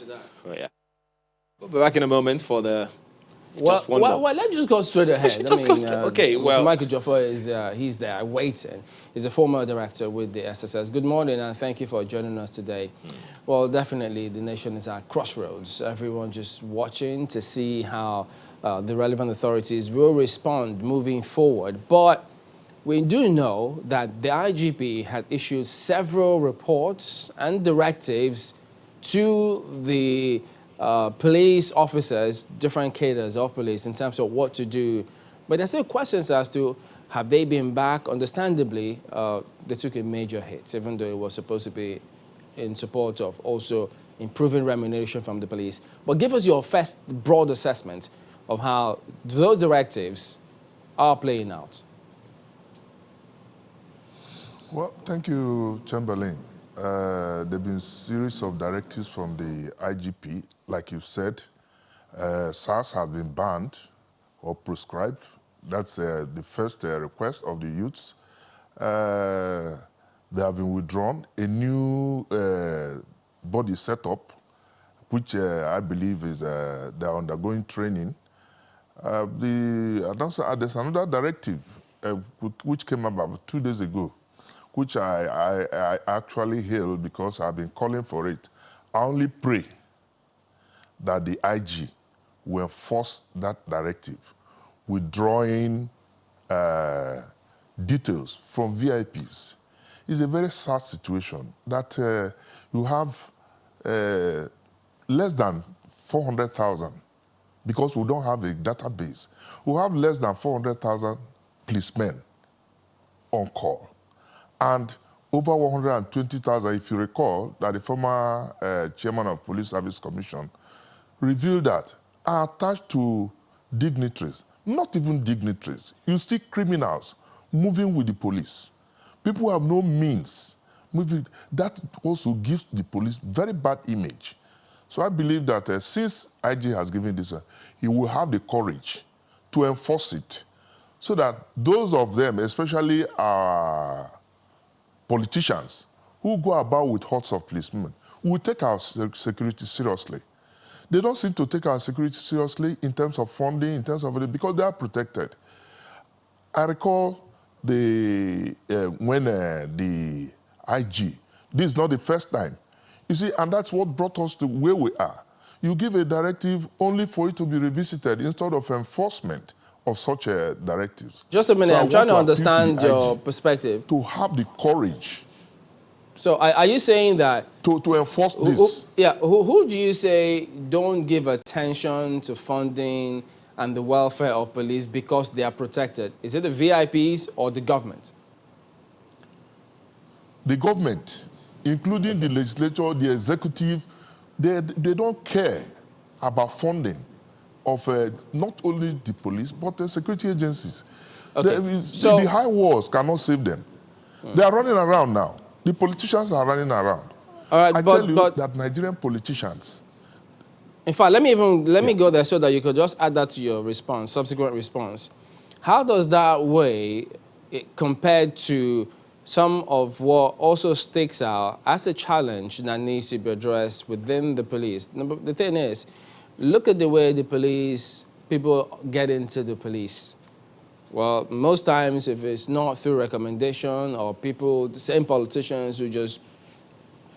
that. Oh, yeah. We'll be back in a moment for the... Well, let's just go straight ahead. Okay, well... Mr. Michael Joffa he's there waiting. He's a former director with the SSS. Good morning, and thank you for joining us today. Well, definitely, the nation is at crossroads. Everyone just watching to see how the relevant authorities will respond moving forward. But we do know that the IGP had issued several reports and directives to the police officers, different cadres of police in terms of what to do. But there's still questions as to have they been back? Understandably, they took a major hit, even though it was supposed to be in support of also improving remuneration from the police. But give us your first broad assessment of how those directives are playing out. Well, thank you, Chamberlain. There have been a series of directives from the IGP. Like you said, SARS has been banned or prescribed. That's the first request of the youths. They have been withdrawn. A new body set up, which I believe is they're undergoing training. There's another directive which came about 2 days ago, which I actually hail because I've been calling for it. I only pray that the IG will enforce that directive, withdrawing details from VIPs. It's a very sad situation that you have less than 400,000, because we don't have a database. We have less than 400,000 policemen on call. And over 120,000, if you recall, that the former chairman of Police Service Commission revealed that are attached to dignitaries, not even dignitaries. You see criminals moving with the police. People have no means. That also gives the police very bad image. So I believe that since IG has given this, he will have the courage to enforce it so that those of them, especially politicians who go about with hordes of policemen, will take our security seriously. They don't seem to take our security seriously in terms of funding, in terms of because they are protected. I recall when the IG, this is not the first time. You see, and that's what brought us to where we are. You give a directive only for it to be revisited instead of enforcement of such directives. Just a minute, So I'm trying to understand your perspective. To have the courage. So are you saying that... To enforce this. Who do you say don't give attention to funding and the welfare of police because they are protected? Is it the VIPs or the government? The government, including the legislature, the executive, they don't care about funding of not only the police, but the security agencies. Okay. The high walls cannot save them. They are running around now. The politicians are running around. All right, I tell you that Nigerian politicians... In fact, let me go there so that you could just add that to your response, subsequent response. How does that weigh compared to some of what also sticks out as a challenge that needs to be addressed within the police? The thing is, look at the way the police, people get into the police. Well, most times, if it's not through recommendation or people, the same politicians who just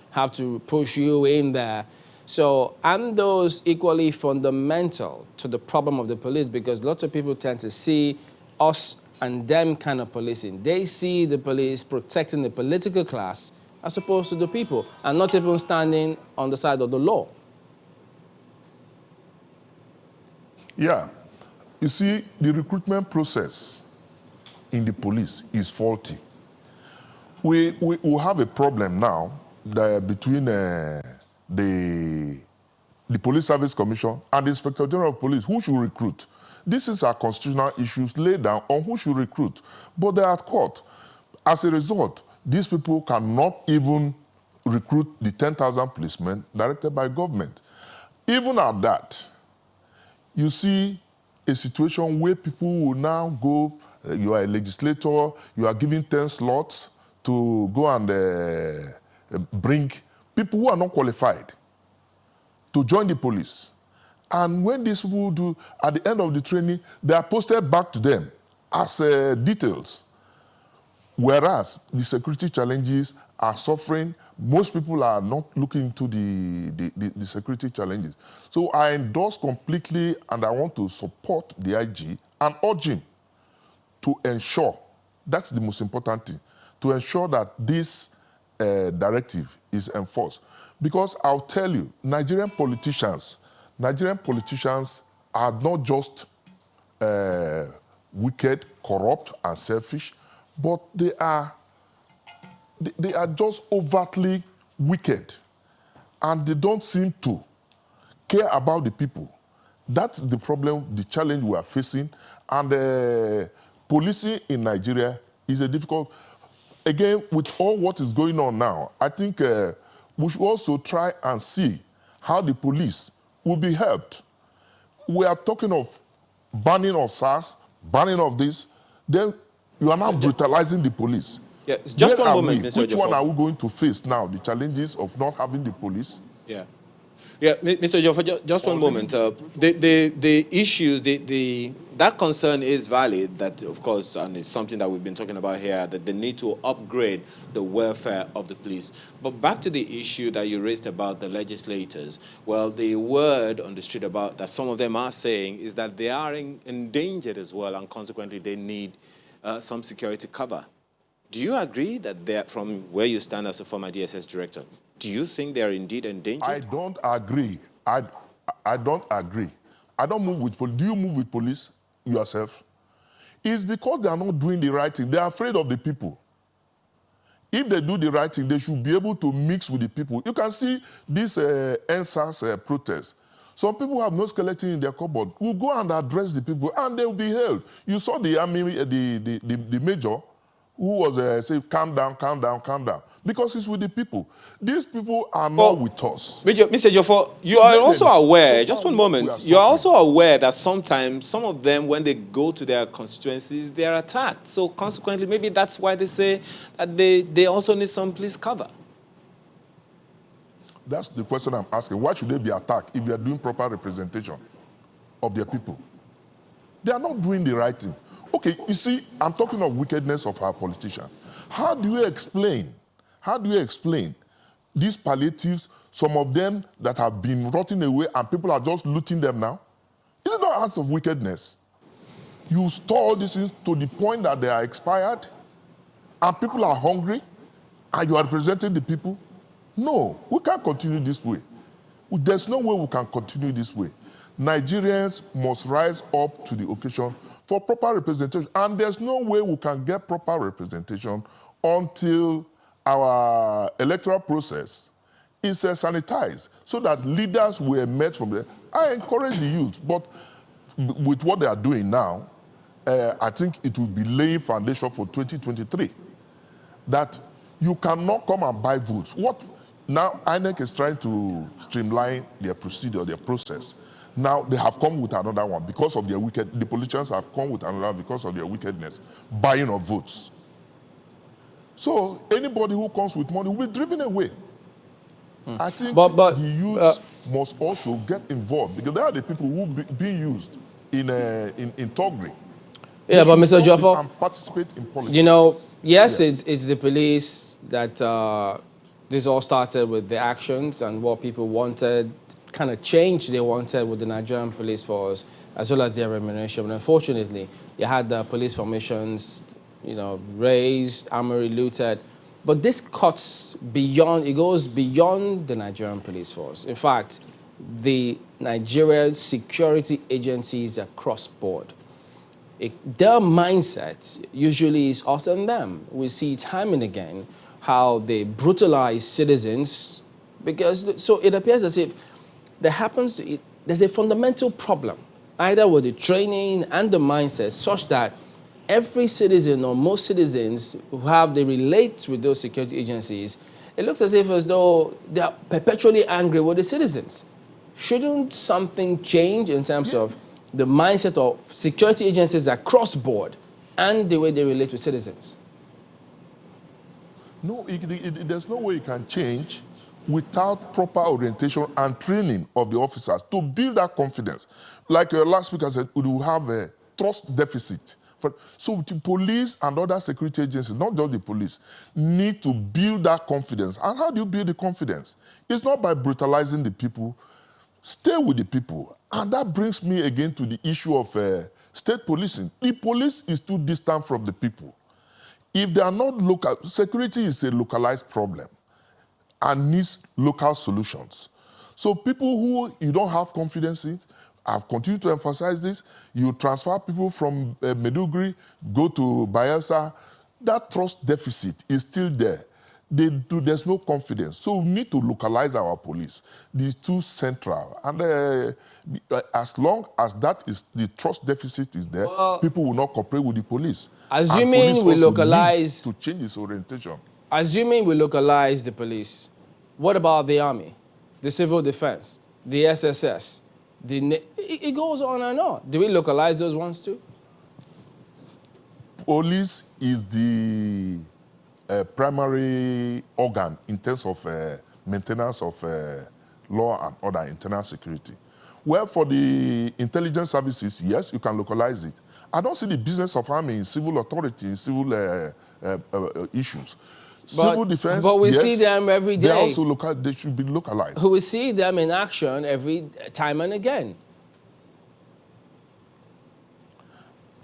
have to push you in there. So, and those equally fundamental to the problem of the police, because lots of people tend to see us and them kind of policing. They see the police protecting the political class as opposed to the people, and not even standing on the side of the law. Yeah. You see, the recruitment process in the police is faulty. We have a problem now between the Police Service Commission and the Inspector General of Police. Who should recruit? This is our constitutional issues laid down on who should recruit. But they are at court. As a result, these people cannot even recruit the 10,000 policemen directed by government. Even at that, you see a situation where people will now go, you are a legislator, you are given 10 slots to go and bring people who are not qualified to join the police. And when these people do, at the end of the training, they are posted back to them as details. Whereas the security challenges are suffering, most people are not looking into the security challenges. So I endorse completely, and I want to support the IG and urge him to ensure, that's the most important thing, to ensure that this directive is enforced. Because I'll tell you, Nigerian politicians are not just wicked, corrupt, and selfish, but they are just overtly wicked, and they don't seem to care about the people. That's the problem, the challenge we are facing, and policing in Nigeria is a difficult. Again, with all what is going on now, I think we should also try and see how the police will be helped. We are talking of banning of SARS, banning of this, then you are now brutalizing the police. Yeah, just one moment, Mr. Which one are we going to face now? The challenges of not having the police? Yeah. Yeah, Mr. Ejiofor, just one moment. The issues, that concern is valid, that, of course, and it's something that we've been talking about here, that they need to upgrade the welfare of the police. But back to the issue that you raised about the legislators, well, the word on the street about that some of them are saying is that they are endangered as well, and consequently they need some security cover. Do you agree that they're, from where you stand as a former DSS director, do you think they are indeed endangered? I don't agree. I don't agree. I don't move with police. Do you move with police yourself? It's because they are not doing the right thing. They are afraid of the people. If they do the right thing, they should be able to mix with the people. You can see this NSAS protest. Some people have no skeleton in their cupboard. We'll go and address the people, and they will be held. You saw the army, the major, who was saying, calm down, calm down, calm down. Because it's with the people. These people are not with us. Mr. Ejiofor, you are also aware, just one moment, you are also aware that sometimes some of them, when they go to their constituencies, they are attacked. So consequently, maybe that's why they say that they also need some police cover. That's the question I'm asking. Why should they be attacked if they are doing proper representation of their people? They are not doing the right thing. Okay, you see, I'm talking of wickedness of our politicians. How do you explain these palliatives, some of them that have been rotting away and people are just looting them now? Is it not acts of wickedness? You store all these things to the point that they are expired and people are hungry and you are representing the people? No, we can't continue this way. There's no way we can continue this way. Nigerians must rise up to the occasion for proper representation. And there's no way we can get proper representation until our electoral process is sanitized so that leaders will emerge from there. I encourage the youth, but with what they are doing now, I think it will be laying foundation for 2023. That you cannot come and buy votes. Now INEC is trying to streamline their procedure, their process. Now they have come with another one because of their the politicians have come with another because of their wickedness, buying of votes. So anybody who comes with money will be driven away. I think the youth must also get involved because they are the people who being used in thuggery. Yeah, but Mr. Ejiofor, and participate in politics. You know, yes. It's the police that this all started with the actions and what people wanted, kind of change they wanted with the Nigerian police force, as well as their remuneration. But unfortunately, you had the police formations, raised, armory looted. But this cuts beyond, it goes beyond the Nigerian police force. In fact, the Nigerian security agencies across board, their mindset usually is us and them. We see time and again how they brutalize citizens so it appears as if there's a fundamental problem, either with the training and the mindset, such that every citizen or most citizens they relate with those security agencies, it looks as though they are perpetually angry with the citizens. Shouldn't something change in terms of the mindset of security agencies across board and the way they relate to citizens? No, there's no way it can change without proper orientation and training of the officers to build that confidence. Like last speaker said, we will have a trust deficit. So the police and other security agencies, not just the police, need to build that confidence. And how do you build the confidence? It's not by brutalizing the people. Stay with the people. And that brings me again to the issue of state policing. The police is too distant from the people. If they are not local, security is a localized problem and needs local solutions. So people who you don't have confidence in, I've continued to emphasize this, you transfer people from Maiduguri, go to Bayelsa, that trust deficit is still there. There's no confidence. So we need to localize our police. These two central. And as long as that is, the trust deficit is there, people will not cooperate with the police. Assuming police we also localize... needs to change its orientation. Assuming we localize the police, what about the army, the civil defense, the SSS? It goes on and on. Do we localize those ones too? Police is the primary organ in terms of maintenance of law and order, internal security. Where for the intelligence services, yes, you can localize it. I don't see the business of army in civil authority, in civil issues. Civil defense, but we yes, see them every day. They should be localized. We see them in action every time and again.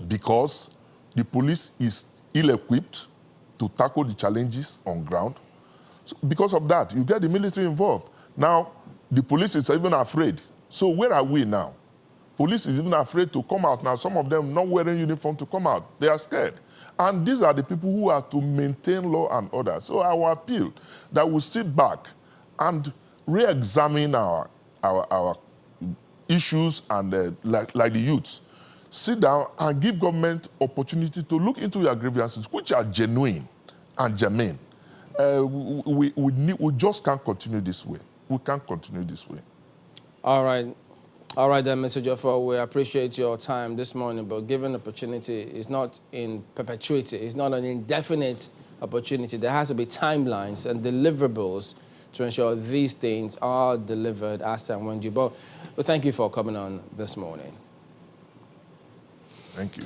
Because the police is ill-equipped to tackle the challenges on ground. So because of that, you get the military involved. Now, the police is even afraid. So where are we now? Police is even afraid to come out now. Some of them not wearing uniform to come out. They are scared. And these are the people who are to maintain law and order. So our appeal that we sit back and re-examine our issues and like the youths, sit down and give government opportunity to look into your grievances, which are genuine and germane. We just can't continue this way. We can't continue this way. All right. All right, then, Mr. Joffa, we appreciate your time this morning, but given opportunity is not in perpetuity. It's not an indefinite opportunity. There has to be timelines and deliverables to ensure these things are delivered as and when due. But thank you for coming on this morning. Thank you.